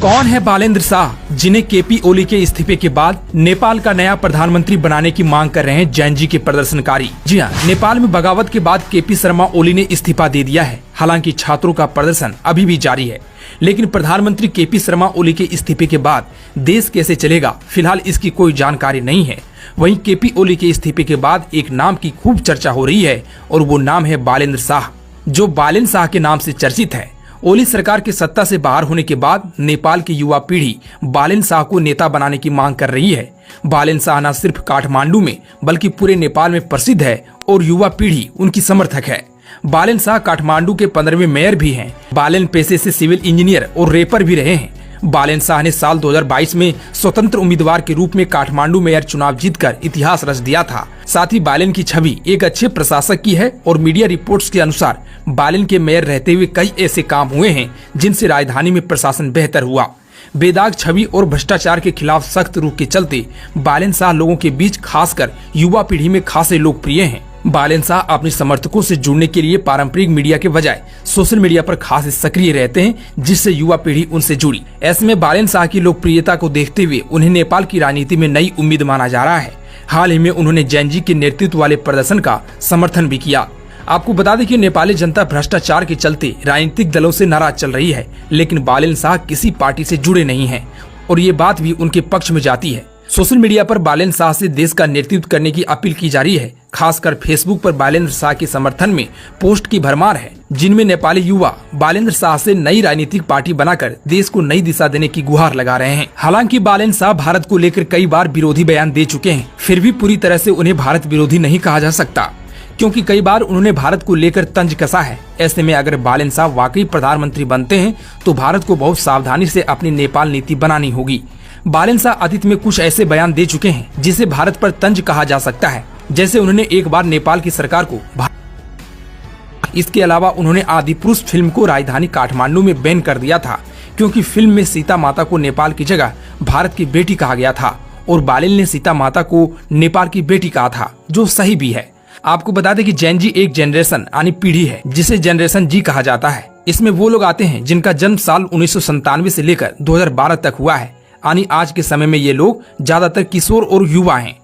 कौन है बालेंद्र शाह, जिन्हें केपी ओली के इस्तीफे के बाद नेपाल का नया प्रधानमंत्री बनाने की मांग कर रहे हैं जैनजी के प्रदर्शनकारी। जी हां, नेपाल में बगावत के बाद केपी शर्मा ओली ने इस्तीफा दे दिया है। हालांकि छात्रों का प्रदर्शन अभी भी जारी है, लेकिन प्रधानमंत्री केपी शर्मा ओली के इस्तीफे के बाद देश कैसे चलेगा, फिलहाल इसकी कोई जानकारी नहीं है। वहीं केपी ओली के इस्तीफे के बाद एक नाम की खूब चर्चा हो रही है और वो नाम है बालेंद्र शाह, जो बालेन शाह के नाम से चर्चित है। ओली सरकार के सत्ता से बाहर होने के बाद नेपाल की युवा पीढ़ी बालेन शाह को नेता बनाने की मांग कर रही है। बालेन शाह न सिर्फ काठमांडू में बल्कि पूरे नेपाल में प्रसिद्ध है और युवा पीढ़ी उनकी समर्थक है। बालेन शाह काठमांडू के 15वें मेयर भी हैं। बालेन पेशे से सिविल इंजीनियर और रैपर भी रहे हैं। बालेन शाह ने साल 2022 में स्वतंत्र उम्मीदवार के रूप में काठमांडू मेयर चुनाव जीतकर इतिहास रच दिया था। साथ ही बालेन की छवि एक अच्छे प्रशासक की है और मीडिया रिपोर्ट्स के अनुसार बालेन के मेयर रहते हुए कई ऐसे काम हुए हैं जिनसे राजधानी में प्रशासन बेहतर हुआ। बेदाग छवि और भ्रष्टाचार के खिलाफ सख्त रुख के चलते बालेन शाह लोगों के बीच खासकर युवा पीढ़ी में खासे लोकप्रिय हैं। बालेन शाह अपने समर्थकों से जुड़ने के लिए पारंपरिक मीडिया के बजाय सोशल मीडिया पर खास सक्रिय रहते हैं, जिससे युवा पीढ़ी उनसे जुड़ी। ऐसे में बालेन शाह की लोकप्रियता को देखते हुए उन्हें नेपाल की राजनीति में नई उम्मीद माना जा रहा है। हाल ही में उन्होंने जैनजी के नेतृत्व वाले प्रदर्शन का समर्थन भी किया। आपको बता दें कि नेपाली जनता भ्रष्टाचार के चलते राजनीतिक दलों से नाराज चल रही है, लेकिन बालेन शाह किसी पार्टी से जुड़े नहीं हैं और ये बात भी उनके पक्ष में जाती है। सोशल मीडिया पर बालेन शाह से देश का नेतृत्व करने की अपील की जा रही है। खासकर फेसबुक पर बालेंद्र शाह के समर्थन में पोस्ट की भरमार है, जिनमें नेपाली युवा बालेंद्र शाह से नई राजनीतिक पार्टी बनाकर देश को नई दिशा देने की गुहार लगा रहे हैं। हालांकि बालेन शाह भारत को लेकर कई बार विरोधी बयान दे चुके हैं, फिर भी पूरी तरह से उन्हें भारत विरोधी नहीं कहा जा सकता, क्योंकि कई बार उन्होंने भारत को लेकर तंज कसा है। ऐसे में अगर बालेन शाह वाकई प्रधानमंत्री बनते हैं तो भारत को बहुत सावधानी से अपनी नेपाल नीति बनानी होगी। बालेन शाह अतीत में कुछ ऐसे बयान दे चुके हैं जिसे भारत पर तंज कहा जा सकता है, जैसे उन्होंने एक बार नेपाल की सरकार को। इसके अलावा उन्होंने आदिपुरुष फिल्म को राजधानी काठमांडू में बैन कर दिया था, क्योंकि फिल्म में सीता माता को नेपाल की जगह भारत की बेटी कहा गया था और बालेन ने सीता माता को नेपाल की बेटी कहा था, जो सही भी है। आपको बता दें कि जैनजी एक जनरेशन यानी पीढ़ी है, जिसे जनरेशन जी कहा जाता है। इसमें वो लोग आते हैं जिनका जन्म साल 1997 से लेकर 2012 तक हुआ है, यानी आज के समय में ये लोग ज्यादातर किशोर और युवा हैं।